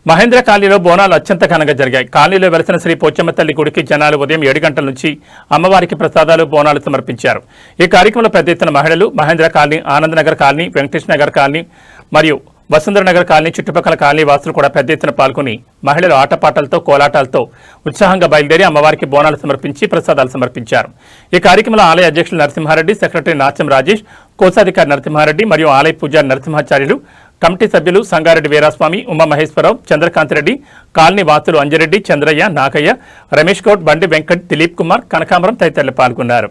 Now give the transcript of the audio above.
మహేంద్ర కాలనీలో బోనాలు అత్యంత ఘనంగా జరిగాయి. కాలనీలో వెలసిన శ్రీ పోచమ్మ తల్లి గుడికి జనాలు ఉదయం 7 గంటల నుంచి అమ్మవారికి ప్రసాదాలు బోనాలు సమర్పించారు. ఈ కార్యక్రమంలో పెద్ద ఎత్తున మహిళలు Mahendra colony, Anandnagar colony, Venkatesh Nagar colony మరియు వసుంధరనగర్ కాలనీ చుట్టుపక్కల కాలనీ వాసులు కూడా పెద్ద ఎత్తున పాల్గొని మహిళలు ఆటపాటలతో కోలాటాలతో ఉత్సాహంగా బయలుదేరి అమ్మవారికి బోనాలు సమర్పించి ప్రసాదాలు సమర్పించారు. ఈ కార్యక్రమంలో ఆలయ అధ్యక్షులు నరసింహారెడ్డి, సెక్రటరీ నాచం రాజేష్, కోశాధికారి నరసింహారెడ్డి మరియు ఆలయ పూజారి నరసింహాచార్యులు, కమిటీ సభ్యులు సంగారెడ్డి వీరాస్వామి, ఉమామహేశ్వరరావు, చంద్రకాంత్ రెడ్డి, కాలనీ వాసులు అంజిరెడ్డి, చంద్రయ్య, నాగయ్య, రమేష్ గౌడ్, బండి వెంకట్, దిలీప్ కుమార్, కనకాంబరం తదితరులు పాల్గొన్నారు.